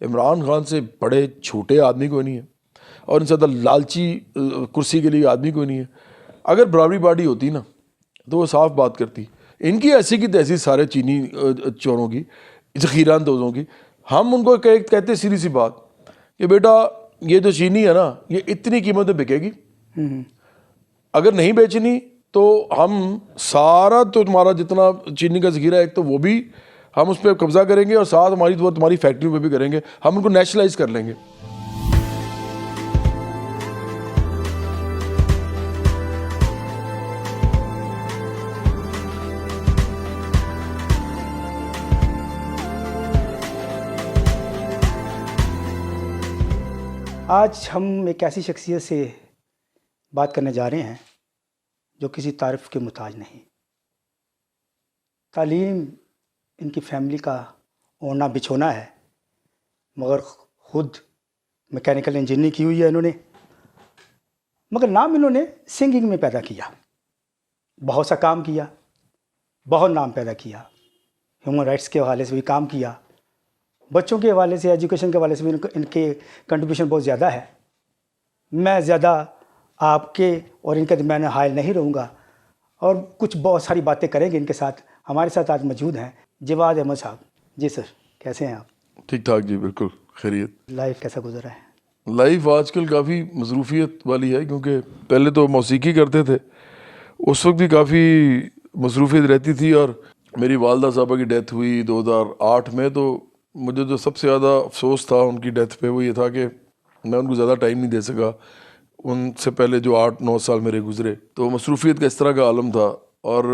عمران خان سے بڑے چھوٹے آدمی کوئی نہیں ہے اور ان سے زیادہ لالچی کرسی کے لیے آدمی کوئی نہیں ہے. اگر برابری پارٹی ہوتی نا تو وہ صاف بات کرتی. ان کی ایسی کی تیسی سارے چینی چوروں کی, ذخیرہ اندوزوں کی. ہم ان کو کہتے سیدھی سی بات کہ بیٹا یہ جو چینی ہے نا یہ اتنی قیمت پہ بکے گی, اگر نہیں بیچنی تو ہم سارا تو تمہارا جتنا چینی کا ذخیرہ ہے ایک تو وہ بھی ہم اس پہ قبضہ کریں گے اور ساتھ تمہاری فیکٹریوں پہ بھی کریں گے, ہم ان کو نیشنلائز کر لیں گے. آج ہم ایک ایسی شخصیت سے بات کرنے جا رہے ہیں جو کسی تعریف کے محتاج نہیں. تعلیم ان کی فیملی کا اوڑھنا بچھونا ہے, مگر خود میکینیکل انجینئرنگ کی ہوئی ہے انہوں نے, مگر نام انہوں نے سنگنگ میں پیدا کیا. بہت سا کام کیا, بہت نام پیدا کیا, ہیومن رائٹس کے حوالے سے بھی کام کیا, بچوں کے حوالے سے, ایجوکیشن کے حوالے سے بھی ان کے کنٹریبیوشن بہت زیادہ ہے. میں زیادہ آپ کے اور ان کے درمیان حائل نہیں رہوں گا اور کچھ بہت ساری باتیں کریں گے ان کے ساتھ. ہمارے ساتھ آج موجود ہیں جواد احمد صاحب. جی سر, کیسے ہیں آپ؟ ٹھیک ٹھاک جی, بالکل خیریت. لائف کیسا گزرا ہے؟ لائف آج کل کافی مصروفیت والی ہے, کیونکہ پہلے تو موسیقی کرتے تھے, اس وقت بھی کافی مصروفیت رہتی تھی, اور میری والدہ صاحبہ کی ڈیتھ ہوئی 2008 میں. تو مجھے جو سب سے زیادہ افسوس تھا ان کی ڈیتھ پہ وہ یہ تھا کہ میں ان کو زیادہ ٹائم نہیں دے سکا. ان سے پہلے جو 8-9 سال میرے گزرے تو مصروفیت کا اس طرح کا عالم تھا, اور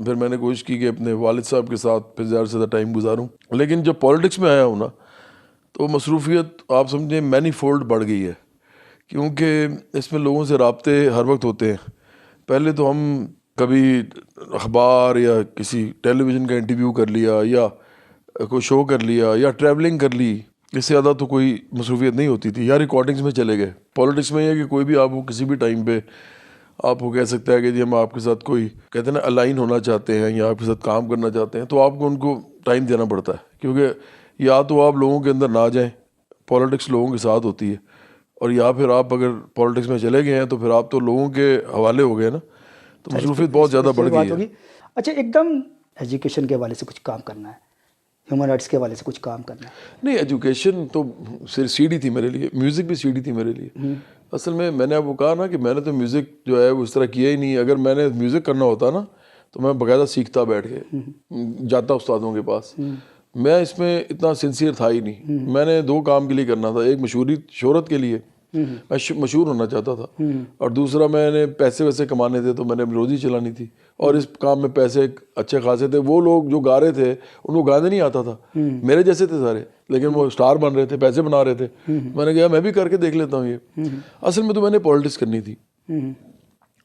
پھر میں نے کوشش کی کہ اپنے والد صاحب کے ساتھ پھر زیادہ سے زیادہ ٹائم گزاروں. لیکن جب پالیٹکس میں آیا ہوں نا تو مصروفیت آپ سمجھیں مینی فولڈ بڑھ گئی ہے, کیونکہ اس میں لوگوں سے رابطے ہر وقت ہوتے ہیں. پہلے تو ہم کبھی اخبار یا کسی ٹیلی ویژن کا انٹرویو کر لیا یا کوئی شو کر لیا یا ٹریولنگ کر لی, اس سے زیادہ تو کوئی مصروفیت نہیں ہوتی تھی, یا ریکارڈنگز میں چلے گئے. پالیٹکس میں یہ ہے کہ کوئی بھی آپ کو کسی بھی ٹائم پہ آپ کو کہہ سکتا ہے کہ جی ہم آپ کے ساتھ کوئی کہتے ہیں نا الائن ہونا چاہتے ہیں یا آپ کے ساتھ کام کرنا چاہتے ہیں, تو آپ کو ان کو ٹائم دینا پڑتا ہے, کیونکہ یا تو آپ لوگوں کے اندر نہ جائیں, پالیٹکس لوگوں کے ساتھ ہوتی ہے, اور یا پھر آپ اگر پالیٹکس میں چلے گئے ہیں تو پھر آپ تو لوگوں کے حوالے ہو گئے نا, تو مصروفیت بہت زیادہ بڑھ گئی ہے. اچھا, ایک دم ایجوکیشن کے حوالے سے کچھ کام کرنا ہے, ہیومن رائٹس کے حوالے سے کچھ کام کرنا ہے. نہیں, ایجوکیشن تو صرف سیڑھی تھی میرے لیے, میوزک بھی سیڑھی تھی میرے لیے. اصل میں نے آپ کو کہا نا کہ میں نے تو میوزک جو ہے وہ اس طرح کیا ہی نہیں. اگر میں نے میوزک کرنا ہوتا نا تو میں باقاعدہ سیکھتا بیٹھ کے, جاتا استادوں کے پاس. میں اس میں اتنا سنسیئر تھا ہی نہیں. میں نے 2 کام کے لیے کرنا تھا, ایک شہرت کے لیے میں مشہور ہونا چاہتا تھا, اور دوسرا میں نے پیسے ویسے کمانے تھے تو میں نے روزی چلانی تھی, اور اس کام میں پیسے اچھے خاصے تھے. وہ لوگ جو گا رہے تھے ان کو گانے نہیں آتا تھا, میرے جیسے تھے سارے, لیکن وہ اسٹار بن رہے تھے, پیسے بنا رہے تھے. میں نے کہا میں بھی کر کے دیکھ لیتا ہوں یہ. اصل میں تو میں نے پالیٹکس کرنی تھی.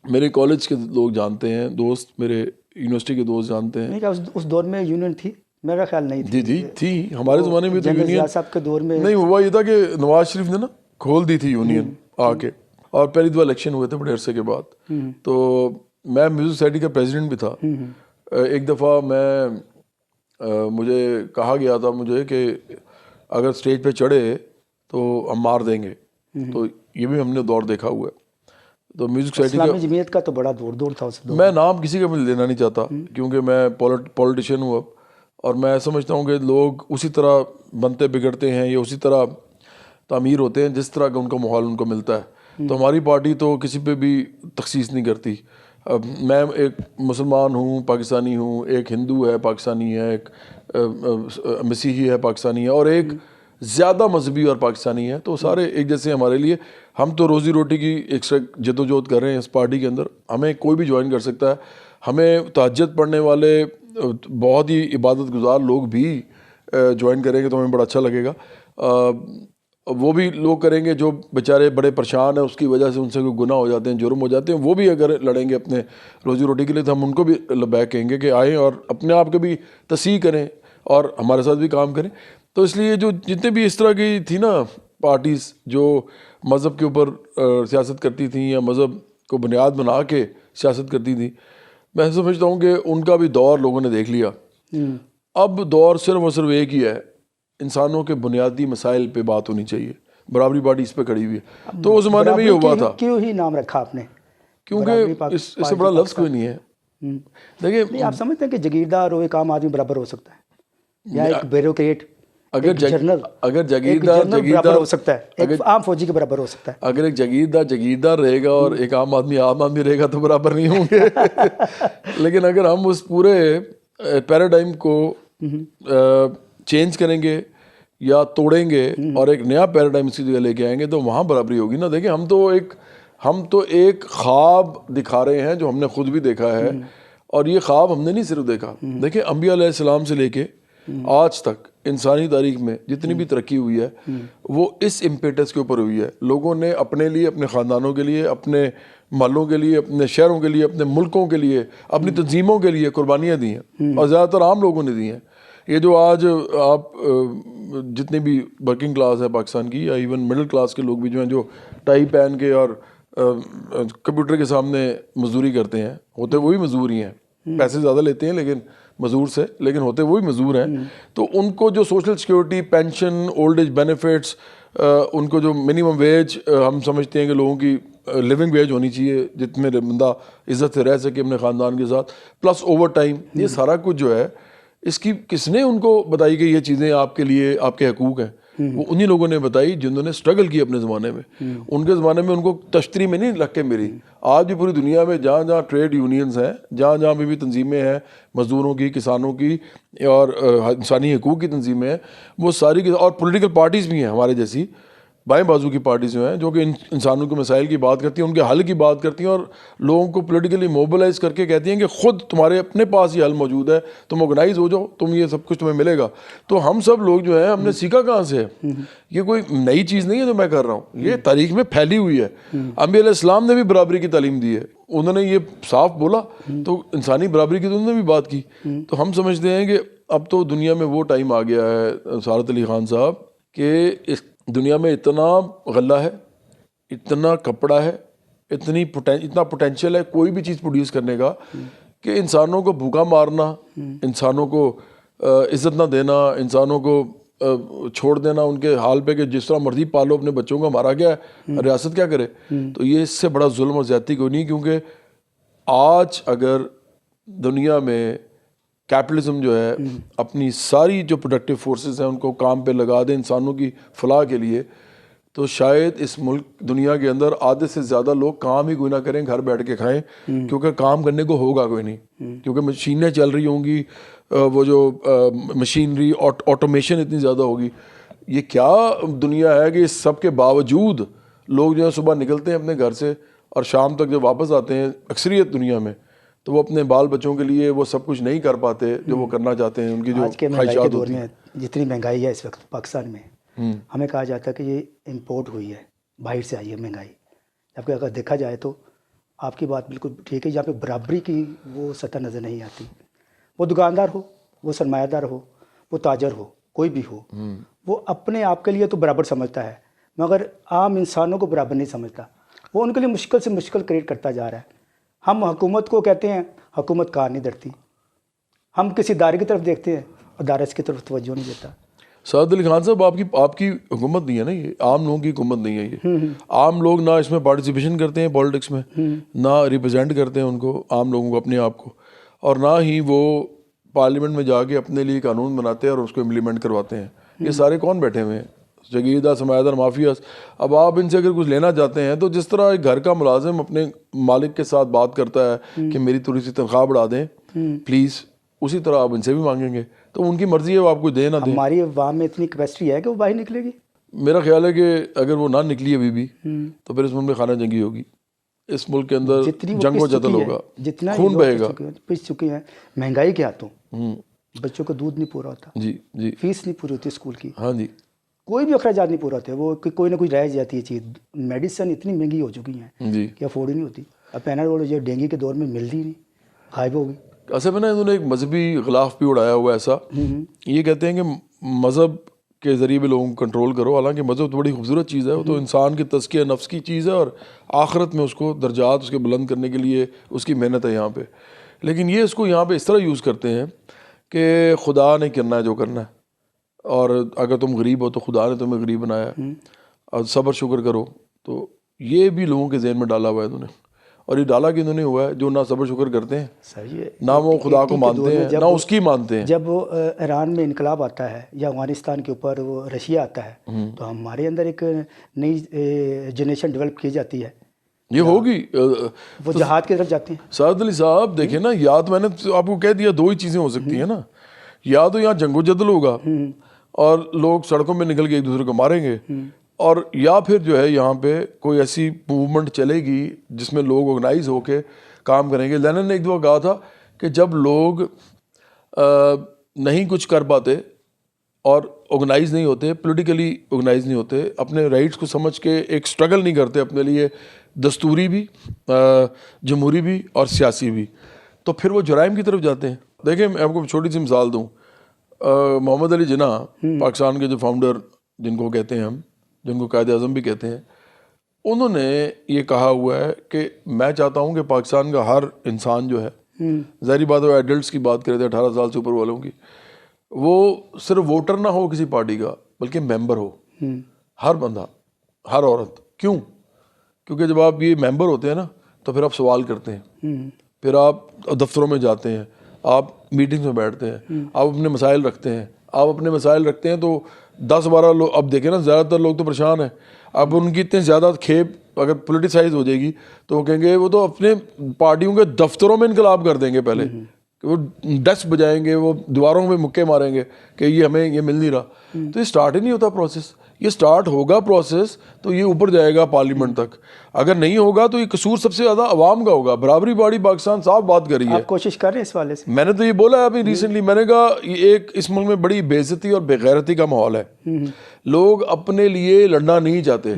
میرے کالج کے لوگ جانتے ہیں, دوست میرے یونیورسٹی کے دوست جانتے ہیں. اس دور میں یونین تھی؟ میرا خیال نہیں تھی. جی تھی, ہمارے زمانے میں تو یونین صاحب کے دور میں نہیں ہوا. یہ تھا کہ نواز شریف نے نا کھول دی تھی یونین آ کے, اور پہلی دفعہ الیکشن ہوئے تھے بڑے عرصے کے بعد. تو میں میوزک سوسائٹی کا پریزیڈنٹ بھی تھا. ایک دفعہ مجھے کہا گیا تھا مجھے کہ اگر اسٹیج پہ چڑھے تو ہم مار دیں گے. تو یہ بھی ہم نے دور دیکھا ہوا ہے. تو میوزک سوسائٹی اسلامی جمعیت کا تو بڑا دور تھا اس دور. میں نام کسی کا بھی لینا نہیں چاہتا, کیونکہ میں پولیٹیشین ہوں اب, اور میں سمجھتا ہوں کہ لوگ اسی طرح بنتے بگڑتے ہیں یا اسی طرح تعمیر ہوتے ہیں جس طرح کا ان کا ماحول ان کو ملتا ہے. تو ہماری پارٹی تو کسی پہ بھی تخصیص نہیں کرتی. میں ایک مسلمان ہوں, پاکستانی ہوں, ایک ہندو ہے پاکستانی ہے, ایک مسیحی ہے پاکستانی ہے, اور ایک زیادہ مذہبی اور پاکستانی ہے. تو سارے ایک جیسے ہمارے لیے. ہم تو روزی روٹی کی ایک جدوجہد کر رہے ہیں اس پارٹی کے اندر. ہمیں کوئی بھی جوائن کر سکتا ہے. ہمیں تہجد پڑھنے والے بہت ہی عبادت گزار لوگ بھی جوائن کریں گے تو ہمیں بڑا اچھا لگے گا. وہ بھی لوگ کریں گے جو بیچارے بڑے پریشان ہیں, اس کی وجہ سے ان سے کوئی گناہ ہو جاتے ہیں, جرم ہو جاتے ہیں, وہ بھی اگر لڑیں گے اپنے روزی روٹی کے لیے تو ہم ان کو بھی لبیک کہیں گے کہ آئیں اور اپنے آپ کے بھی تصحیح کریں اور ہمارے ساتھ بھی کام کریں. تو اس لیے جو جتنے بھی اس طرح کی تھی نا پارٹیز جو مذہب کے اوپر سیاست کرتی تھیں یا مذہب کو بنیاد بنا کے سیاست کرتی تھیں, میں سمجھتا ہوں کہ ان کا بھی دور لوگوں نے دیکھ لیا. اب دور صرف اور صرف ایک ہی ہے انسانوں کے بنیادی مسائل پہ بات ہونی چاہیے. برابری پارٹی اس پہ کھڑی ہوئی ہے. تو اس زمانے میں یہ ہوا تھا. کیوں ہی نام رکھا آپ نے؟ کیونکہ اس سے بڑا لفظ کوئی نہیں ہے. دیکھیں آپ سمجھتے ہیں کہ جاگیردار ہو ایک عام آدمی برابر ہو سکتا ہے، یا ایک بیوروکریٹ اگر جاگیردار برابر ہو سکتا ہے، ایک عام فوجی کے برابر ہو سکتا ہے؟ اگر ایک جاگیردار رہے گا اور ایک عام آدمی رہے گا تو برابر نہیں ہوں گے. لیکن اگر ہم اس پورے پیراڈائم کو چینج کریں گے یا توڑیں گے اور ایک نیا پیراڈائم اسی جگہ لے کے آئیں گے تو وہاں برابری ہوگی نا. دیکھیں ہم تو ایک خواب دکھا رہے ہیں جو ہم نے خود بھی دیکھا ہے، اور یہ خواب ہم نے نہیں صرف دیکھا. دیکھیں انبیاء علیہ السلام سے لے کے آج تک انسانی تاریخ میں جتنی بھی ترقی ہوئی ہے وہ اس امپیٹس کے اوپر ہوئی ہے. لوگوں نے اپنے لیے، اپنے خاندانوں کے لیے، اپنے محلوں کے لیے، اپنے شہروں کے لیے، اپنے ملکوں کے لیے، اپنی تنظیموں کے لیے قربانیاں دی ہیں، اور زیادہ تر عام لوگوں نے دی ہیں. یہ جو آج آپ جتنے بھی ورکنگ کلاس ہے پاکستان کی، یا ایون مڈل کلاس کے لوگ بھی جو ہیں، جو ٹائی پہن کے اور کمپیوٹر کے سامنے مزدوری کرتے ہیں، ہوتے وہی مزدور ہی ہیں. پیسے زیادہ لیتے ہیں لیکن مزدور سے، لیکن ہوتے وہی مزدور ہیں. تو ان کو جو social security, pension, old age benefits, ان کو جو منیمم ویج ہم سمجھتے ہیں کہ لوگوں کی لیونگ ویج ہونی چاہیے جت میں بندہ عزت سے رہ سکے اپنے خاندان کے ساتھ، پلس اوور ٹائم، یہ سارا کچھ جو ہے اس کی کس نے ان کو بتائی کہ یہ چیزیں آپ کے لیے آپ کے حقوق ہیں؟ وہ انہی لوگوں نے بتائی جنہوں نے سٹرگل کی اپنے زمانے میں. ان کے زمانے میں ان کو تشتری میں نہیں رکھ کے میری. آج بھی پوری دنیا میں جہاں جہاں ٹریڈ یونینز ہیں، جہاں جہاں بھی تنظیمیں ہیں، مزدوروں کی، کسانوں کی اور انسانی حقوق کی تنظیمیں ہیں، وہ ساری کی، اور پولیٹیکل پارٹیز بھی ہیں ہمارے جیسی بائیں بازو کی پارٹیز جو ہیں، جو کہ انسانوں کے مسائل کی بات کرتی ہیں، ان کے حل کی بات کرتی ہیں، اور لوگوں کو پولیٹیکلی موبلائز کر کے کہتی ہیں کہ خود تمہارے اپنے پاس یہ حل موجود ہے، تم آرگنائز ہو جاؤ، تم یہ سب کچھ تمہیں ملے گا. تو ہم سب لوگ جو ہیں، ہم نے سیکھا کہاں سے ہے؟ یہ کوئی نئی چیز نہیں ہے جو میں کر رہا ہوں، یہ تاریخ میں پھیلی ہوئی ہے. انبیاء علیہ السلام نے بھی برابری کی تعلیم دی ہے، انہوں نے یہ صاف بولا، تو انسانی برابری کی تو انہوں نے بھی بات کی. تو ہم سمجھتے ہیں کہ اب تو دنیا میں وہ ٹائم آ گیا ہے سعادت علی خان صاحب کہ اس دنیا میں اتنا غلہ ہے، اتنا کپڑا ہے، اتنا پوٹینشیل ہے کوئی بھی چیز پروڈیوس کرنے کا، کہ انسانوں کو بھوکا مارنا، انسانوں کو عزت نہ دینا، انسانوں کو چھوڑ دینا ان کے حال پہ کہ جس طرح مرضی پالو اپنے بچوں کو، مارا گیا ہے، ریاست کیا کرے؟ تو یہ اس سے بڑا ظلم اور زیادتی کوئی نہیں. کیونکہ آج اگر دنیا میں کیپٹلزم جو ہے اپنی ساری جو پروڈکٹیو فورسز ہیں ان کو کام پہ لگا دے انسانوں کی فلاح کے لیے، تو شاید اس ملک دنیا کے اندر آدھے سے زیادہ لوگ کام ہی کوئی نہ کریں، گھر بیٹھ کے کھائیں، کیونکہ کام کرنے کو ہوگا کوئی نہیں. کیونکہ مشینیں چل رہی ہوں گی، وہ جو مشینری آٹومیشن اتنی زیادہ ہوگی. یہ کیا دنیا ہے کہ اس سب کے باوجود لوگ جو ہے صبح نکلتے ہیں اپنے گھر سے اور شام تک جب واپس آتے ہیں اکثریت دنیا میں، تو وہ اپنے بال بچوں کے لیے وہ سب کچھ نہیں کر پاتے جو وہ کرنا چاہتے ہیں. ان کی جو آج کے مہنگائی کے دور میں جتنی مہنگائی ہے اس وقت پاکستان میں، ہمیں کہا جاتا ہے کہ یہ امپورٹ ہوئی ہے، باہر سے آئی ہے مہنگائی. جبکہ اگر دیکھا جائے تو آپ کی بات بالکل ٹھیک ہے، یہاں پہ برابری کی وہ سطح نظر نہیں آتی. وہ دکاندار ہو، وہ سرمایہ دار ہو، وہ تاجر ہو، کوئی بھی ہو، وہ اپنے آپ کے لیے تو برابر سمجھتا ہے، مگر عام انسانوں کو برابر نہیں سمجھتا. وہ ان کے لیے مشکل سے مشکل کریٹ کرتا جا رہا ہے. ہم حکومت کو کہتے ہیں حکومت کار نہیں دھرتی، ہم کسی ادارے کی طرف دیکھتے ہیں، ادارے اس کی طرف توجہ نہیں دیتا. سعادت علی خان صاحب آپ کی حکومت نہیں ہے نا، یہ عام لوگوں کی حکومت نہیں ہے. یہ عام لوگ نہ اس میں پارٹیسپیشن کرتے ہیں پالیٹکس میں، نہ ریپرزینٹ کرتے ہیں ان کو، عام لوگوں کو، اپنے آپ کو، اور نہ ہی وہ پارلیمنٹ میں جا کے اپنے لیے قانون بناتے ہیں اور اس کو امپلیمنٹ کرواتے ہیں. یہ سارے کون بیٹھے ہوئے ہیں؟ جگیردار، سرمایہ دار، مافیاز. اب آپ ان سے اگر کچھ لینا چاہتے ہیں تو جس طرح ایک گھر کا ملازم اپنے مالک کے ساتھ بات کرتا ہے کہ میری تھوڑی سی تنخواہ بڑھا دیں پلیز، اسی طرح آپ ان سے بھی مانگیں گے. تو ان کی مرضی ہے وہ آپ کو دے نہ دیں. ہماری عوام میں اتنی کیپیسٹی ہے کہ وہ باہر نکلے گی. میرا خیال ہے کہ اگر وہ نہ نکلی ابھی بھی تو پھر اس ملک میں خانہ جنگی ہوگی، اس ملک کے اندر جنگ و جدل ہوگا، جتنا خون بہے گا. پس چکے ہیں مہنگائی کے ہاتھوں. بچوں کو دودھ نہیں پورا ہوتا، جی، فیس نہیں پوری ہوتی اسکول کی، ہاں جی، کوئی بھی اخراجات نہیں پورا ہوتے. وہ کوئی نہ کوئی رہ جاتی ہے چیز. میڈیسن اتنی مہنگی ہو چکی ہیں جی کہ افورڈ ہی نہیں ہوتی. اب پیناڈول جو ڈینگی کے دور میں ملتی ہی نہیں، غائب ہو گئی. اصل میں نا انہوں نے ایک مذہبی غلاف بھی اڑایا ہوا ایسا. یہ کہتے ہیں کہ مذہب کے ذریعے بھی لوگوں کو کنٹرول کرو، حالانکہ مذہب تو بڑی خوبصورت چیز ہے، وہ تو انسان کے تزکیہ نفس کی چیز ہے، اور آخرت میں اس کو درجات اس کے بلند کرنے کے لیے اس کی محنت ہے یہاں پہ. لیکن یہ اس کو یہاں پہ اس طرح یوز کرتے ہیں کہ خدا نے کرنا ہے جو کرنا ہے، اور اگر تم غریب ہو تو خدا نے تمہیں غریب بنایا اور صبر شکر کرو. تو یہ بھی لوگوں کے ذہن میں ڈالا ہوا ہے انہوں نے, اور یہ ڈالا کہ انہوں نے ہوا ہے جو نہ صبر شکر کرتے ہیں, صحیح ہے, نہ وہ خدا کو مانتے ہیں, نہ اس کی مانتے ہیں. جب وہ ایران میں انقلاب آتا ہے یا افغانستان کے اوپر وہ رشیا آتا ہے تو ہمارے اندر ایک نئی جنریشن ڈیولپ کی جاتی ہے, یہ ہوگی. وہ جہاد کی طرف جاتے ہیں. سعد علی صاحب دیکھیں نا, یا تو میں نے آپ کو کہہ دیا 2 ہی چیزیں ہو سکتی ہیں نا, یا تو یہاں جنگ و جدل ہوگا اور لوگ سڑکوں میں نکل کے ایک دوسرے کو ماریں گے, اور یا پھر جو ہے یہاں پہ کوئی ایسی موومنٹ چلے گی جس میں لوگ آرگنائز ہو کے کام کریں گے. لینن نے ایک دفعہ کہا تھا کہ جب لوگ نہیں کچھ کر پاتے اور آرگنائز نہیں ہوتے, پولیٹیکلی آرگنائز نہیں ہوتے, اپنے رائٹس کو سمجھ کے ایک سٹرگل نہیں کرتے اپنے لیے, دستوری بھی, جمہوری بھی اور سیاسی بھی, تو پھر وہ جرائم کی طرف جاتے ہیں. دیکھیں میں آپ کو چھوٹی سی مثال دوں, محمد علی جناح پاکستان کے جو فاؤنڈر جن کو کہتے ہیں ہم, جن کو قائد اعظم بھی کہتے ہیں, انہوں نے یہ کہا ہوا ہے کہ میں چاہتا ہوں کہ پاکستان کا ہر انسان جو ہے, ظاہری بات ہے ایڈلٹس کی بات کرے تھے 18 سال سے اوپر والوں کی, وہ صرف ووٹر نہ ہو کسی پارٹی کا بلکہ ممبر ہو, ہر بندہ, ہر عورت. کیوں؟ کیونکہ جب آپ یہ ممبر ہوتے ہیں نا تو پھر آپ سوال کرتے ہیں, پھر آپ دفتروں میں جاتے ہیں, آپ میٹنگز میں بیٹھتے ہیں, آپ اپنے مسائل رکھتے ہیں. آپ اپنے مسائل رکھتے ہیں تو 10-12 لوگ, اب دیکھیں نا زیادہ تر لوگ تو پریشان ہیں. اب ان کی اتنی زیادہ کھیپ اگر پولیٹیسائز ہو جائے گی تو وہ کہیں گے وہ تو اپنے پارٹیوں کے دفتروں میں انقلاب کر دیں گے پہلے, کہ وہ ڈسک بجائیں گے, وہ دیواروں میں مکے ماریں گے کہ یہ ہمیں یہ مل نہیں رہا. تو یہ سٹارٹ ہی نہیں ہوتا پروسیس. یہ سٹارٹ ہوگا پروسیس تو یہ اوپر جائے گا پارلیمنٹ تک. اگر نہیں ہوگا تو یہ قصور سب سے زیادہ عوام کا ہوگا. برابری پارٹی پاکستان صاف بات کری ہے. آپ کوشش کر رہے ہیں اس والے سے؟ میں نے تو یہ بولا ہے ابھی ریسنٹلی, میں نے کہا یہ ایک اس ملک میں بڑی بے عزتی اور بے غیرتی کا ماحول ہے. لوگ اپنے لیے لڑنا نہیں چاہتے,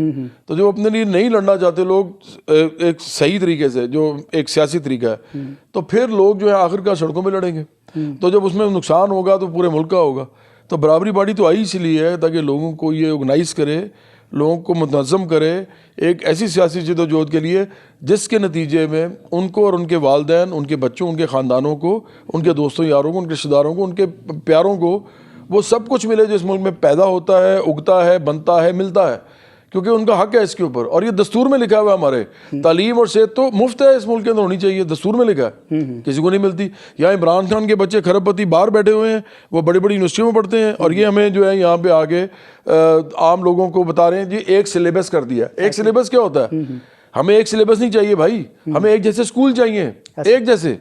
تو جو اپنے لیے نہیں لڑنا چاہتے لوگ ایک صحیح طریقے سے, جو ایک سیاسی طریقہ ہے, تو پھر لوگ جو ہے آخر کار سڑکوں میں لڑیں گے. تو جب اس میں نقصان ہوگا تو پورے ملک کا ہوگا. تو برابری پارٹی تو آئی اس لیے ہے تاکہ لوگوں کو یہ آرگنائز کرے, لوگوں کو منظم کرے ایک ایسی سیاسی جدوجہد کے لیے جس کے نتیجے میں ان کو اور ان کے والدین, ان کے بچوں, ان کے خاندانوں کو, ان کے دوستوں یاروں کو, ان کے رشتہ داروں کو, ان کے پیاروں کو وہ سب کچھ ملے جو اس ملک میں پیدا ہوتا ہے, اگتا ہے, بنتا ہے, ملتا ہے, کیونکہ ان کا حق ہے اس کے اوپر. اور یہ دستور میں لکھا ہوا ہے ہمارے, تعلیم اور صحت تو مفت ہے اس ملک کے اندر ہونی چاہیے, دستور میں لکھا ہے, کسی کو نہیں ملتی. یہاں عمران خان کے بچے کھرب پتی باہر بیٹھے ہوئے ہیں, وہ بڑی بڑی یونیورسٹیوں میں پڑھتے ہیں, اور یہ ہمیں جو ہے یہاں پہ آگے عام لوگوں کو بتا رہے ہیں جی ایک سلیبس کر دیا. ایک سلیبس کیا ہوتا ہے؟ ہمیں ایک سلیبس نہیں چاہیے بھائی, ہمیں ایک جیسے اسکول چاہیے, ایک جیسے.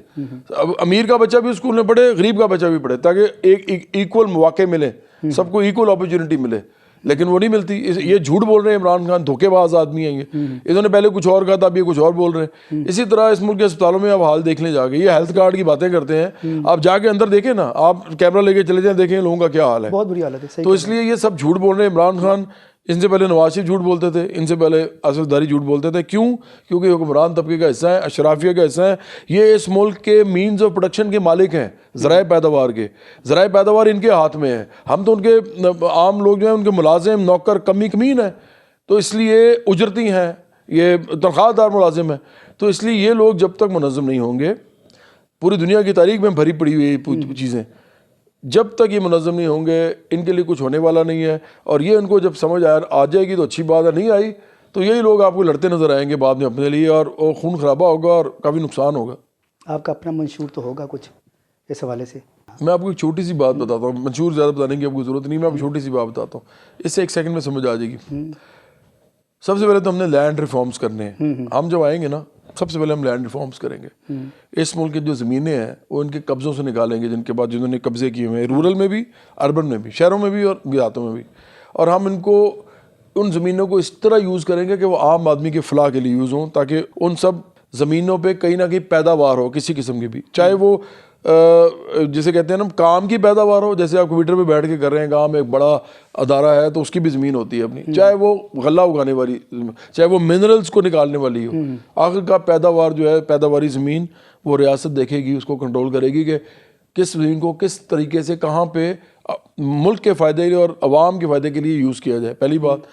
اب امیر کا بچہ بھی اسکول میں پڑھے, غریب کا بچہ بھی پڑھے, تاکہ ایک ایکول مواقع ملے, سب کو ایکول اپرچونٹی ملے. لیکن وہ نہیں ملتی. یہ جھوٹ بول رہے ہیں عمران خان, دھوکے باز آدمی ہیں یہ. انہوں نے پہلے کچھ اور کہا تھا, اب یہ کچھ اور بول رہے ہیں. اسی طرح اس ملک کے اسپتالوں میں آپ حال دیکھ لیں جا کے, یہ ہیلتھ کارڈ کی باتیں کرتے ہیں. آپ جا کے اندر دیکھیں نا, آپ کیمرہ لے کے چلے جائیں, دیکھیں لوگوں کا کیا حال ہے. بہت بری حالت ہے. تو اس لیے یہ سب جھوٹ بول رہے ہیں. عمران خان ان سے پہلے نواز شریف جھوٹ بولتے تھے, ان سے پہلے اسد داری جھوٹ بولتے تھے. کیوں؟ کیونکہ حکمران طبقے کا حصہ ہیں, اشرافیہ کا حصہ ہیں. یہ اس ملک کے مینز آف پروڈکشن کے مالک ہیں, ذرائع پیداوار کے. ذرائع پیداوار ان کے ہاتھ میں ہے. ہم تو ان کے عام لوگ جو ہیں ان کے ملازم, نوکر, کمین ہیں. تو اس لیے اجرتی ہیں, یہ تنخواہ دار ملازم ہیں. تو اس لیے یہ لوگ جب تک منظم نہیں ہوں گے, پوری دنیا کی تاریخ میں بھری پڑی ہوئی چیزیں, جب تک یہ منظم نہیں ہوں گے ان کے لیے کچھ ہونے والا نہیں ہے. اور یہ ان کو جب سمجھ آ جائے گی تو اچھی بات ہے, نہیں آئی تو یہی لوگ آپ کو لڑتے نظر آئیں گے بعد میں اپنے لیے, اور خون خرابہ ہوگا اور کافی نقصان ہوگا. آپ کا اپنا منشور تو ہوگا کچھ اس حوالے سے؟ میں آپ کو ایک چھوٹی سی بات بتاتا ہوں, منشور زیادہ بتانے کی آپ کو ضرورت نہیں, میں آپ کو چھوٹی سی بات بتاتا ہوں, اس سے 1 سیکنڈ میں سمجھ آ جائے گی. سب سے پہلے تو ہم نے لینڈ ریفارمز کرنے ہیں. ہم جب آئیں گے نا, سب سے پہلے ہم لینڈ ریفارمز کریں گے. اس ملک کی جو زمینیں ہیں وہ ان کے قبضوں سے نکالیں گے, جن کے بعد جنہوں نے قبضے کیے ہوئے ہیں, رورل میں بھی, اربن میں بھی, شہروں میں بھی اور دیہاتوں میں بھی. اور ہم ان کو ان زمینوں کو اس طرح یوز کریں گے کہ وہ عام آدمی کے فلاح کے لیے یوز ہوں, تاکہ ان سب زمینوں پہ کہیں نہ کہیں پیداوار ہو کسی قسم کی بھی, چاہے وہ جسے کہتے ہیں نا کام کی پیداوار ہو, جیسے آپ کمپیوٹر پہ بیٹھ کے کر رہے ہیں کام, ایک بڑا ادارہ ہے تو اس کی بھی زمین ہوتی ہے اپنی, چاہے وہ غلہ اگانے والی, چاہے وہ منرلز کو نکالنے والی ہو. آخر کا پیداوار جو ہے, پیداواری زمین وہ ریاست دیکھے گی, اس کو کنٹرول کرے گی کہ کس زمین کو کس طریقے سے کہاں پہ ملک کے فائدے اور عوام کے فائدے کے لیے یوز کیا جائے, پہلی بات.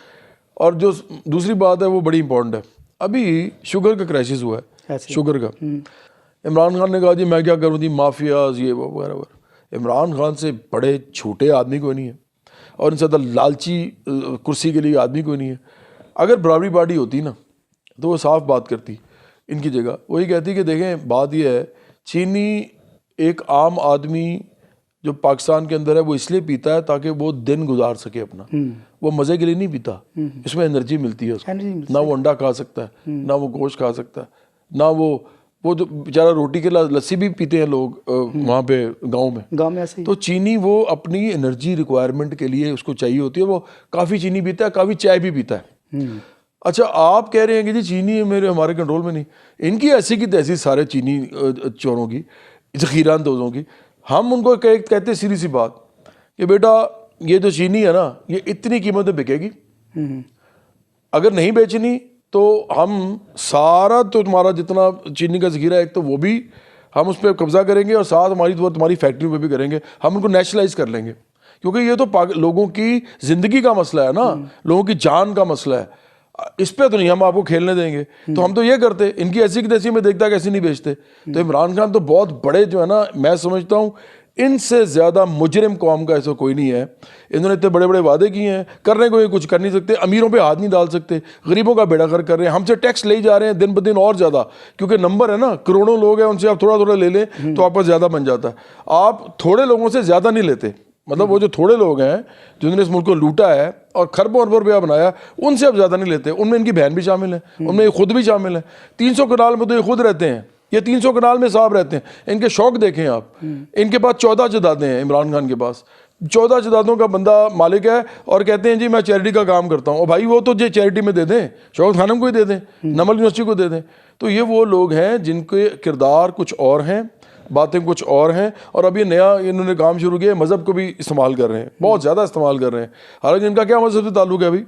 اور جو دوسری بات ہے وہ بڑی امپورٹنٹ ہے. ابھی شوگر کا کرائسس ہوا ہے, شوگر کا. عمران خان نے کہا جی میں کیا کروں, تھی مافیاز یہ وہ وغیرہ وغیرہ. عمران خان سے بڑے چھوٹے آدمی کوئی نہیں ہے. اور ان سے زیادہ لالچی کرسی کے لیے آدمی کوئی نہیں ہے. اگر برابری پارٹی ہوتی نا تو وہ صاف بات کرتی ان کی جگہ. وہی کہتی کہ دیکھیں بات یہ ہے, چینی ایک عام آدمی جو پاکستان کے اندر ہے وہ اس لیے پیتا ہے تاکہ وہ دن گزار سکے اپنا, وہ مزے کے لیے نہیں پیتا, اس میں انرجی ملتی ہے اس کو. نہ وہ انڈا کھا سکتا ہے, نہ وہ گوشت کھا سکتا ہے, نہ وہ جو بیچارہ روٹی کے لسی بھی پیتے ہیں لوگ وہاں پہ گاؤں میں ایسے ہی. تو چینی وہ اپنی انرجی ریکوائرمنٹ کے لیے اس کو چاہیے ہوتی ہے, وہ کافی چینی پیتا ہے, کافی چائے بھی پیتا ہے. اچھا آپ کہہ رہے ہیں کہ جی چینی ہمارے کنٹرول میں نہیں, ان کی ایسی کی تیسی سارے چینی چوروں کی, ذخیرہ اندوزوں کی. ہم ان کو کہتے سیدھی سی بات کہ بیٹا یہ جو چینی ہے نا یہ اتنی قیمت میں بکے گی, اگر نہیں بیچنی تو ہم سارا تو تمہارا جتنا چینی کا ذخیرہ ہے ایک تو وہ بھی ہم اس پہ قبضہ کریں گے, اور ساتھ تمہاری فیکٹریوں پہ بھی کریں گے, ہم ان کو نیشنلائز کر لیں گے. کیونکہ یہ تو لوگوں کی زندگی کا مسئلہ ہے نا, لوگوں کی جان کا مسئلہ ہے, اس پہ تو نہیں ہم آپ کو کھیلنے دیں گے. تو ہم تو یہ کرتے, ان کی ایسی کی تیسی میں دیکھتا کہ ایسی نہیں بیچتے. تو عمران خان تو بہت بڑے جو ہے نا, میں سمجھتا ہوں ان سے زیادہ مجرم قوم کا ایسا کوئی نہیں ہے. انہوں نے اتنے بڑے بڑے وعدے کیے ہیں, کرنے کو یہ کچھ کر نہیں سکتے, امیروں پہ ہاتھ نہیں ڈال سکتے, غریبوں کا بیڑا غرق کر رہے ہیں, ہم سے ٹیکس لے جا رہے ہیں دن بدن اور زیادہ, کیونکہ نمبر ہے نا, کروڑوں لوگ ہیں, ان سے آپ تھوڑا تھوڑا لے لیں تو آپ کا زیادہ بن جاتا ہے. آپ تھوڑے لوگوں سے زیادہ نہیں لیتے, مطلب وہ جو تھوڑے لوگ ہیں جنہوں نے اس ملک کو لوٹا ہے اور کھربوں اربوں روپیہ بنایا, ان سے اب زیادہ نہیں لیتے. ان میں ان کی بہن بھی شامل ہے, ان میں یہ خود بھی شامل ہے. 300 کنال میں تو یہ خود رہتے ہیں, یہ 300 کنال میں صاحب رہتے ہیں. ان کے شوق دیکھیں آپ, ان کے پاس 14 جدادیں ہیں. عمران خان کے پاس 14 جدادوں کا بندہ مالک ہے, اور کہتے ہیں جی میں چیریٹی کا کام کرتا ہوں. اور بھائی وہ تو جو چیریٹی میں دے دیں, شوکت خانم کو ہی دے دیں, نمل یونیورسٹی کو دے دیں. تو یہ وہ لوگ ہیں جن کے کردار کچھ اور ہیں, باتیں کچھ اور ہیں. اور اب یہ نیا انہوں نے کام شروع کیا ہے, مذہب کو بھی استعمال کر رہے ہیں, بہت زیادہ استعمال کر رہے ہیں. حالانکہ ان کا کیا مذہب سے تعلق ہے ابھی؟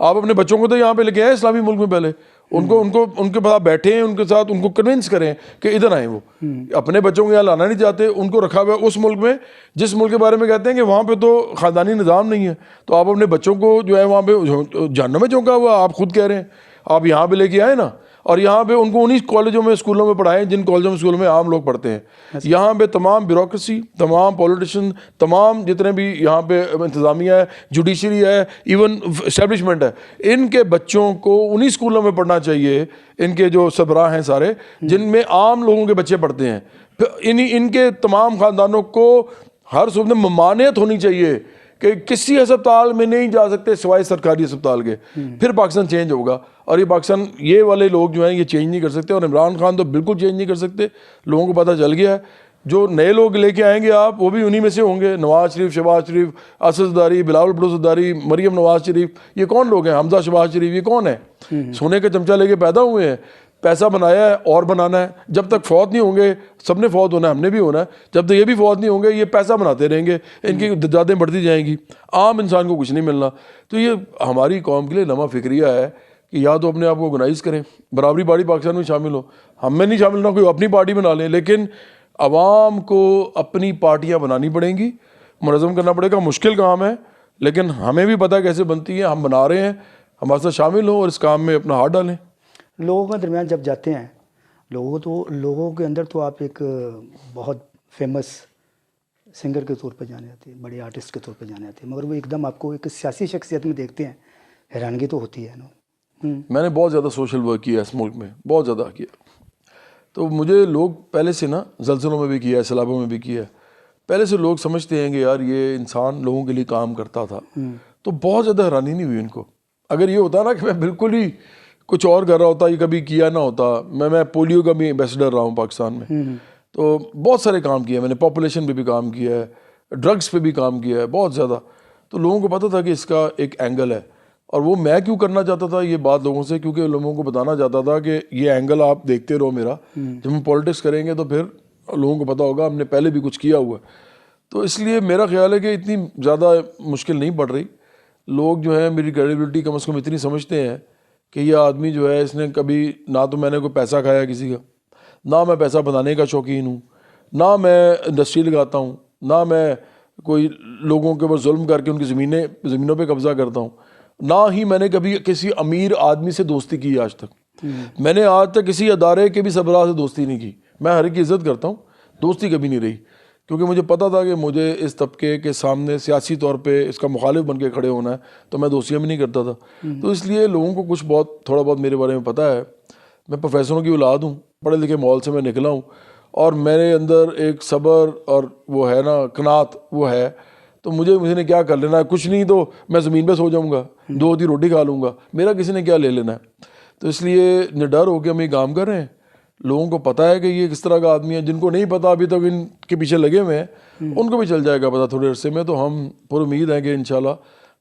آپ اپنے بچوں کو تو یہاں پہ لے کے آئے اسلامی ملک میں, پہلے ان کے پاس بیٹھیں, ان کے ساتھ ان کو کنونس کریں کہ ادھر آئیں. وہ اپنے بچوں کو یہاں لانا نہیں چاہتے, ان کو رکھا ہوا ہے اس ملک میں جس ملک کے بارے میں کہتے ہیں کہ وہاں پہ تو خاندانی نظام نہیں ہے. تو آپ اپنے بچوں کو جو ہے وہاں پہ جہنم میں چونکا ہوا, آپ خود کہہ رہے ہیں, آپ یہاں پہ لے کے آئے نا, اور یہاں پہ ان کو انہی کالجوں میں اسکولوں میں پڑھائیں جن کالجوں میں اسکولوں میں عام لوگ پڑھتے ہیں. یہاں پہ تمام بیوروکریسی, تمام پولیٹیشین, تمام جتنے بھی یہاں پہ انتظامیہ ہے, جوڈیشری ہے, ایون اسٹیبلشمنٹ ہے, ان کے بچوں کو انہی اسکولوں میں پڑھنا چاہیے. ان کے جو سربراہ ہیں سارے, جن میں عام لوگوں کے بچے پڑھتے ہیں, ان کے تمام خاندانوں کو ہر صوبے میں ممانعت ہونی چاہیے کہ کسی ہسپتال میں نہیں جا سکتے سوائے سرکاری ہسپتال کے. پھر پاکستان چینج ہوگا. اور یہ پاکستان, یہ والے لوگ جو ہیں یہ چینج نہیں کر سکتے, اور عمران خان تو بالکل چینج نہیں کر سکتے. لوگوں کو پتہ چل گیا ہے. جو نئے لوگ لے کے آئیں گے آپ, وہ بھی انہی میں سے ہوں گے. نواز شریف, شہباز شریف, اسد زرداری, بلاول بھٹو زرداری, مریم نواز شریف, یہ کون لوگ ہیں؟ حمزہ شہباز شریف, یہ کون ہے؟ سونے کا چمچہ لے کے پیدا ہوئے ہیں, پیسہ بنایا ہے اور بنانا ہے. جب تک فوت نہیں ہوں گے, سب نے فوت ہونا ہے, ہم نے بھی ہونا ہے, جب تک یہ بھی فوت نہیں ہوں گے یہ پیسہ بناتے رہیں گے, ان کی دادیں بڑھتی جائیں گی, عام انسان کو کچھ نہیں ملنا. تو یہ ہماری قوم کے لیے نما فکریہ ہے کہ یا تو اپنے آپ کو آرگنائز کریں, برابری پارٹی پاکستان میں شامل ہو. ہم میں نہیں شامل ہونا, کوئی اپنی پارٹی بنا لیں, لیکن عوام کو اپنی پارٹیاں بنانی پڑیں گی, منظم کرنا پڑے گا. مشکل کام ہے لیکن ہمیں بھی پتہ کیسے بنتی ہے, ہم بنا رہے ہیں. ہمارے ساتھ شامل ہوں اور اس کام میں اپنا ہاتھ ڈالیں. لوگوں کے درمیان جب جاتے ہیں, لوگوں کے اندر تو آپ ایک بہت فیمس سنگر کے طور پہ جانے جاتے ہیں, بڑے آرٹسٹ کے طور پہ جانے جاتے ہیں, مگر وہ ایک دم آپ کو ایک سیاسی شخصیت میں دیکھتے ہیں, حیرانگی تو ہوتی ہے نا. میں نے بہت زیادہ سوشل ورک کیا اس ملک میں, بہت زیادہ کیا. تو مجھے لوگ پہلے سے نا, زلزلوں میں بھی کیا ہے, سیلابوں میں بھی کیا ہے, پہلے سے لوگ سمجھتے ہیں کہ یار یہ انسان لوگوں کے لیے کام کرتا تھا. تو بہت زیادہ حیرانی نہیں ہوئی ان کو. اگر یہ ہوتا نا کہ میں بالکل ہی کچھ اور کر رہا ہوتا, یہ کبھی کیا نہ ہوتا. میں پولیو کا بھی ایمبیسڈر رہا ہوں پاکستان میں, تو بہت سارے کام کیے میں نے, پاپولیشن پہ بھی کام کیا ہے, ڈرگس پہ بھی کام کیا ہے, بہت زیادہ. تو لوگوں کو پتہ تھا کہ اس کا ایک اینگل ہے, اور وہ میں کیوں کرنا چاہتا تھا یہ بات لوگوں سے, کیونکہ لوگوں کو بتانا چاہتا تھا کہ یہ اینگل آپ دیکھتے رہو میرا, جب ہم پولیٹکس کریں گے تو پھر لوگوں کو پتہ ہوگا ہم نے پہلے بھی کچھ کیا ہوا ہے. تو اس لیے میرا خیال ہے کہ اتنی زیادہ مشکل نہیں پڑ رہی. لوگ جو ہیں میری کریڈیبلٹی کم از کم اتنی سمجھتے ہیں کہ یہ آدمی جو ہے اس نے کبھی نہ تو میں نے کوئی پیسہ کھایا کسی کا, نہ میں پیسہ بنانے کا شوقین ہوں, نہ میں انڈسٹری لگاتا ہوں, نہ میں کوئی لوگوں کے اوپر ظلم کر کے ان کی زمینوں پہ قبضہ کرتا ہوں, نہ ہی میں نے کبھی کسی امیر آدمی سے دوستی کی آج تک. میں نے آج تک کسی ادارے کے بھی سربراہ سے دوستی نہیں کی. میں ہر ایک کی عزت کرتا ہوں, دوستی کبھی نہیں رہی. کیونکہ مجھے پتہ تھا کہ مجھے اس طبقے کے سامنے سیاسی طور پہ اس کا مخالف بن کے کھڑے ہونا ہے، تو میں دوستیاں بھی نہیں کرتا تھا. تو اس لیے لوگوں کو کچھ تھوڑا بہت میرے بارے میں پتہ ہے. میں پروفیسروں کی اولاد ہوں، پڑھے لکھے ماحول سے میں نکلا ہوں، اور میرے اندر ایک صبر اور وہ ہے نا قناعت وہ ہے. تو مجھے نے کیا کر لینا ہے، کچھ نہیں تو میں زمین پہ سو جاؤں گا، 2 روٹی روٹی کھا لوں گا، میرا کسی نے کیا لے لینا ہے. تو اس لیے نڈر ہو کے ہم یہ کام کر رہے ہیں. لوگوں کو پتہ ہے کہ یہ کس طرح کا آدمی ہے. جن کو نہیں پتہ ابھی تک ان کے پیچھے لگے ہوئے ہیں، ان کو بھی چل جائے گا پتہ تھوڑے عرصے میں. تو ہم پر امید ہیں کہ انشاءاللہ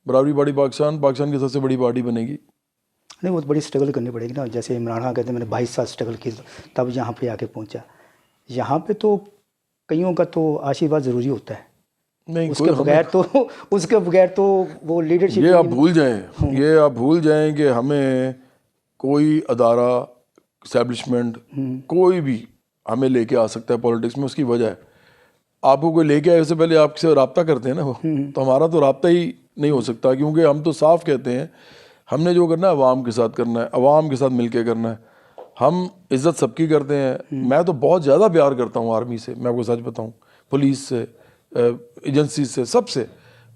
برابری پارٹی پاکستان کی سب سے بڑی پارٹی بنے گی. نہیں، بہت بڑی اسٹرگل کرنی پڑے گی نا. جیسے عمران خان کہتے ہیں میں نے 22 سال اسٹرگل کی تب یہاں پہ آ کے پہنچا. یہاں پہ تو کئیوں کا تو آشیرواد ضروری ہوتا ہے. نہیں، اس کے بغیر تو وہ لیڈرشپ. یہ آپ بھول جائیں کہ ہمیں کوئی ادارہ اسٹیبلشمنٹ کوئی بھی ہمیں لے کے آ سکتا ہے پولیٹکس میں. اس کی وجہ ہے آپ کو کوئی لے کے آئے اس سے پہلے آپ سے رابطہ کرتے ہیں نا وہ. تو ہمارا تو رابطہ ہی نہیں ہو سکتا، کیونکہ ہم تو صاف کہتے ہیں ہم نے جو کرنا ہے عوام کے ساتھ کرنا ہے، عوام کے ساتھ مل کے کرنا ہے. ہم عزت سب کی کرتے ہیں. میں تو بہت زیادہ پیار کرتا ہوں آرمی سے، میں آپ کو سچ بتاؤں، پولیس سے، ایجنسی سے، سب سے.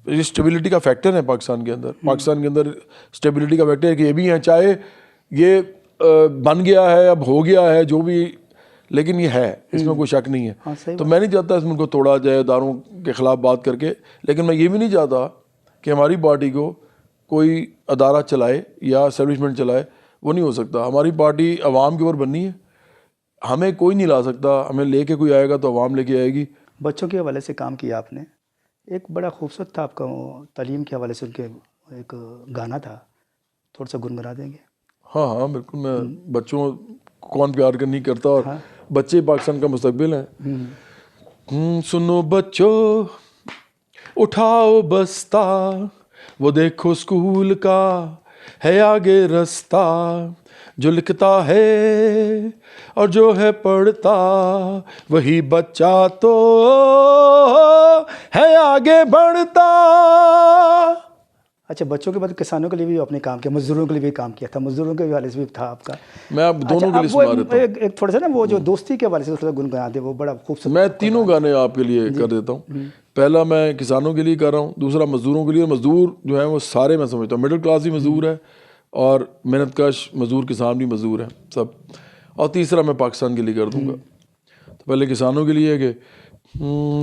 یہ اسٹیبلٹی کا فیکٹر ہے پاکستان کے اندر اسٹیبلٹی کا فیکٹر ہے کہ یہ بھی ہیں، چاہے یہ بن گیا ہے، اب ہو گیا ہے جو بھی، لیکن یہ ہے، اس میں کوئی شک نہیں ہے. تو میں نہیں چاہتا اس ملک کو توڑا جائے اداروں کے خلاف بات کر کے. لیکن میں یہ بھی نہیں چاہتا کہ ہماری پارٹی کو کوئی ادارہ چلائے یا اسٹیبلشمنٹ چلائے. وہ نہیں ہو سکتا. ہماری پارٹی عوام کے اوپر بننی ہے. ہمیں کوئی نہیں لا سکتا. ہمیں لے کے کوئی آئے گا تو عوام لے کے آئے گی. بچوں کے حوالے سے کام کیا آپ نے، ایک بڑا خوبصورت تھا آپ کا تعلیم کے حوالے سے ان کے ایک گانا تھا، تھوڑا سا گنگنا دیں گے؟ ہاں بالکل. میں بچوں کو کون پیار نہیں کرتا، اور بچے پاکستان کا مستقبل ہیں. سنو بچوں اٹھاؤ بستہ، وہ دیکھو اسکول کا ہے آگے رستہ، جو لکھتا ہے اور جو ہے پڑھتا وہی بچہ تو ہے آگے بڑھتا. اچھا، بچوں کے بعد کسانوں کے لیے بھی آپ نے کام کیا، مزدوروں کے لیے بھی کام کیا تھا، مزدوروں کے حوالے سے بھی تھا آپ کا. میں اب دونوں کے لیے سنا دیتا ہوں. ایک تھوڑا سا نا وہ جو دوستی کے حوالے سے تھوڑا گنگنا دے، وہ بڑا خوبصورت. میں تینوں گانے آپ کے لیے کر دیتا ہوں. پہلا میں کسانوں کے لیے کر رہا ہوں، دوسرا مزدوروں کے لیے. مزدور جو ہیں وہ سارے میں سمجھتا ہوں مڈل کلاس بھی مزدور ہے، اور محنت کش مزدور کسان بھی مزدور ہیں سب. اور تیسرا میں پاکستان کے لیے کر دوں گا. تو پہلے کسانوں کے لیے ہے کہ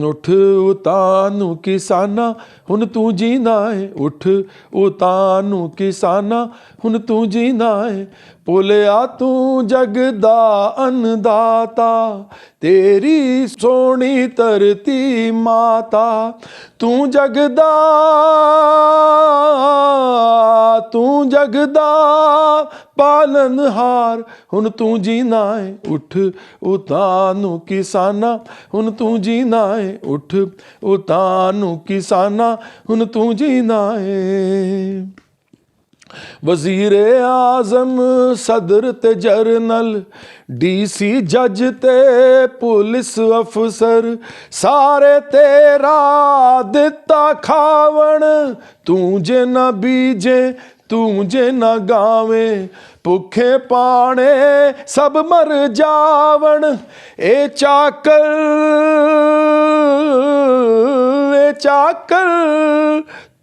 اٹھ اتانو کسانا ہن تو جینا ہے، اٹھ اتانو کسانا ہن تو جینا ہے، بولیا تو جگ دا انداتا تیری سونی ترتی ماتا، تو جگ دا پالن ہار ہن تو جینا ہے، اٹھ اتانو کسانا ہن تو جینا ہے، اٹھ اتانو کسانا ہن تو جینا ہے. وزیر اعظم صدر تے جرنل ڈی سی جج تے پولیس افسر سارے تیرا دتا کھاون، تجھے نہ بیجے تجھے نہ گاویں، بھکھے پانے سب مر جاون. اے چاکر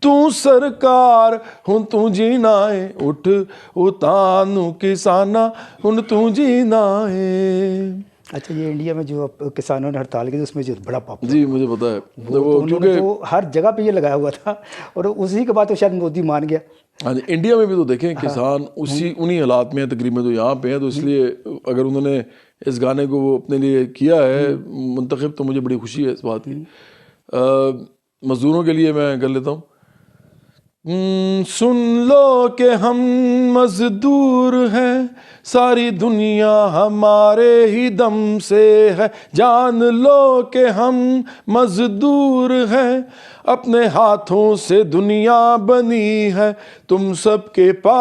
تو سرکار ہن تو جینا ہے، اٹھ اتانو کسانا ہن تو جینا ہے. اچھا، یہ انڈیا میں جو کسانوں نے ہڑتال کی اس میں جو بڑا پاپولر. جی مجھے پتا ہے، انہوں نے تو ہر جگہ پہ یہ لگایا ہوا تھا، اور اسی کے بعد تو شاید مودی مان گیا. ہاں جی، انڈیا میں بھی تو دیکھیں کسان انہی حالات میں ہیں تقریباً جو یہاں پہ ہیں. تو اس لیے اگر انہوں نے اس گانے کو وہ اپنے لیے کیا ہے منتخب، تو مجھے بڑی خوشی ہے اس بات کی. مزدوروں کے لیے میں کر لیتا ہوں. سن لو کہ ہم مزدور ہیں، ساری دنیا ہمارے ہی دم سے ہے، جان لو کہ ہم مزدور ہیں، اپنے ہاتھوں سے دنیا بنی ہے تم سب کے پاس،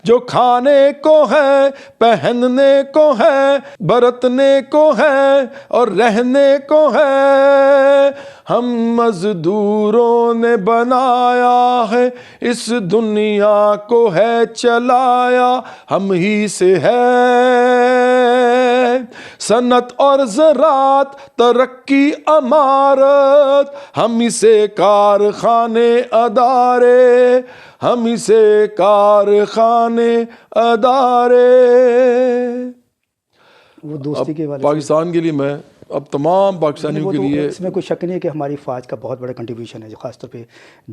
جو کھانے کو ہے، پہننے کو ہے، برتنے کو ہے اور رہنے کو ہے، ہم مزدوروں نے بنایا ہے، اس دنیا کو ہے چلایا ہم ہی سے ہے، صنعت اور زراعت، ترقی، عمارت، ہم اسے کارخانے ادارے، ہم اسے کارخانے ادارے۔ وہ دوستی کے والے پاکستان کے لیے میں اب تمام پاکستانیوں کے لیے، اس میں کوئی شک نہیں ہے کہ ہماری فوج کا بہت بڑا کنٹریبیوشن ہے، جو خاص طور پہ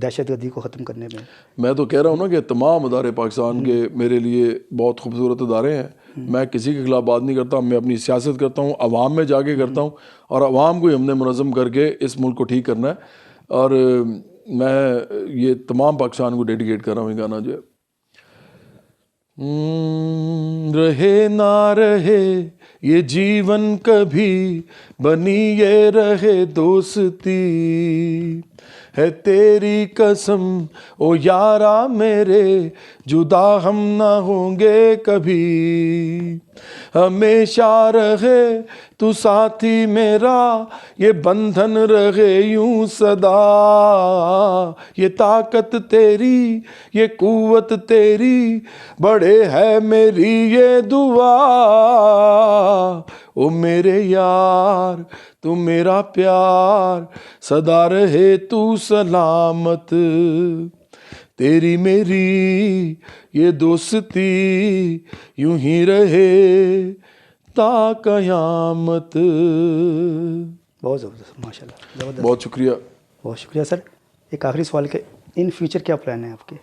دہشت گردی کو ختم کرنے میں۔ میں تو کہہ رہا ہوں نا کہ تمام ادارے پاکستان کے میرے لیے بہت خوبصورت ادارے ہیں، میں کسی کے خلاف بات نہیں کرتا، میں اپنی سیاست کرتا ہوں، عوام میں جا کے کرتا ہوں، اور عوام کو ہی ہم نے منظم کر کے اس ملک کو ٹھیک کرنا ہے، اور میں یہ تمام پاکستان کو ڈیڈیکیٹ کر رہا ہوں یہ گانا جو ہے۔ رہے نہ رہے یہ جیون کبھی، بنی یہ رہے دوستی، ہے تیری قسم او یارا میرے، جدا ہم نہ ہوں گے کبھی، ہمیشہ رہے تو ساتھی میرا، یہ بندھن رہے یوں سدا، یہ طاقت تیری، یہ قوت تیری، بڑے ہے میری یہ دعا، او میرے یار تو میرا پیار، سدا رہے تو سلامت، تیری میری یہ دوستی، یوں ہی رہے تا قیامت۔ بہت زبردست، ماشاء اللہ، زبردست، بہت شکریہ۔ بہت شکریہ سر۔ ایک آخری سوال کہ ان فیوچر کیا پلان ہے آپ کے؟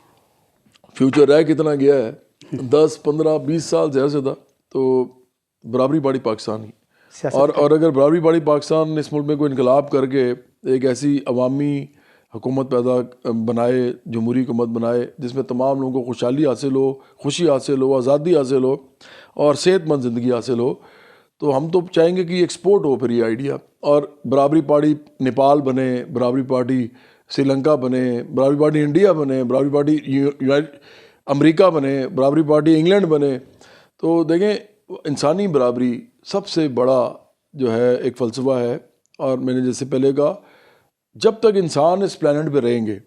فیوچر رہ کتنا گیا ہے، 10 15 20 سال زیادہ سے زیادہ تو برابری پارٹی پاکستان ہی، اور اگر برابری پارٹی پاکستان اس ملک میں کوئی انقلاب کر کے ایک ایسی عوامی حکومت بنائے، جمہوری حکومت بنائے جس میں تمام لوگوں کو خوشحالی حاصل ہو، خوشی حاصل ہو، آزادی حاصل ہو اور صحت مند زندگی حاصل ہو، تو ہم تو چاہیں گے کہ ایکسپورٹ ہو پھر یہ آئیڈیا، اور برابری پارٹی نیپال بنے، برابری پارٹی سری لنکا بنے، برابری پارٹی انڈیا بنے، برابری پارٹی امریکہ بنے، برابری پارٹی انگلینڈ بنے۔ تو دیکھیں انسانی برابری سب سے بڑا جو ہے ایک فلسفہ ہے، اور میں نے جیسے پہلے کہا جب تک انسان اس پلانٹ پہ رہیں گے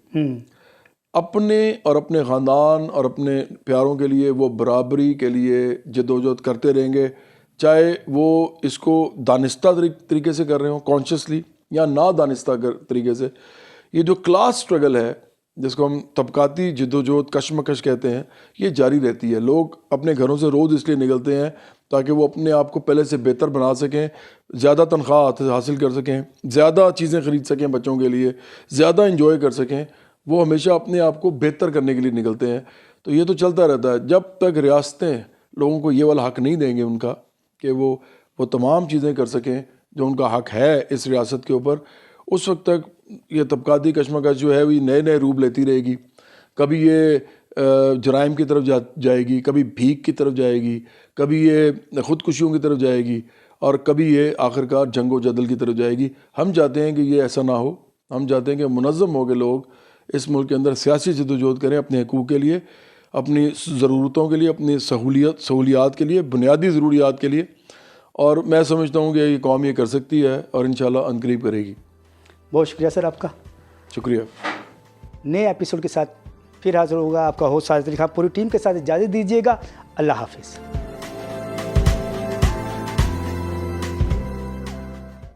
اپنے اور اپنے خاندان اور اپنے پیاروں کے لیے وہ برابری کے لیے جدوجہد کرتے رہیں گے، چاہے وہ اس کو دانستہ طریقے سے کر رہے ہوں کانشیسلی یا نا دانستہ طریقے سے۔ یہ جو کلاس سٹرگل ہے جس کو ہم طبقاتی جدوجہد کشمکش کہتے ہیں، یہ جاری رہتی ہے۔ لوگ اپنے گھروں سے روز اس لیے نکلتے ہیں تاکہ وہ اپنے آپ کو پہلے سے بہتر بنا سکیں، زیادہ تنخواہ حاصل کر سکیں، زیادہ چیزیں خرید سکیں بچوں کے لیے، زیادہ انجوائے کر سکیں۔ وہ ہمیشہ اپنے آپ کو بہتر کرنے کے لیے نکلتے ہیں۔ تو یہ تو چلتا رہتا ہے جب تک ریاستیں لوگوں کو یہ والا حق نہیں دیں گے ان کا کہ وہ تمام چیزیں کر سکیں جو ان کا حق ہے اس ریاست کے اوپر، اس وقت تک یہ طبقاتی کشمکش جو ہے وہ نئے نئے روپ لیتی رہے گی۔ کبھی یہ جرائم کی طرف جائے گی، کبھی بھیک کی طرف جائے گی، کبھی یہ خودکشیوں کی طرف جائے گی، اور کبھی یہ آخرکار جنگ و جدل کی طرف جائے گی۔ ہم چاہتے ہیں کہ یہ ایسا نہ ہو، ہم چاہتے ہیں کہ منظم ہو کے لوگ اس ملک کے اندر سیاسی جدوجہد کریں اپنے حقوق کے لیے، اپنی ضرورتوں کے لیے، اپنی سہولیات کے لیے، بنیادی ضروریات کے لیے، اور میں سمجھتا ہوں کہ یہ قوم یہ کر سکتی ہے اور انشاءاللہ عنقریب کرے گی۔ بہت شکریہ سر آپ کا۔ شکریہ۔ نئے ایپیسوڈ کے ساتھ پھر حاضر ہوگا آپ کا ہوسٹ ساجد علی خان۔ پوری ٹیم کے ساتھ اجازت دیجیے گا، اللہ حافظ۔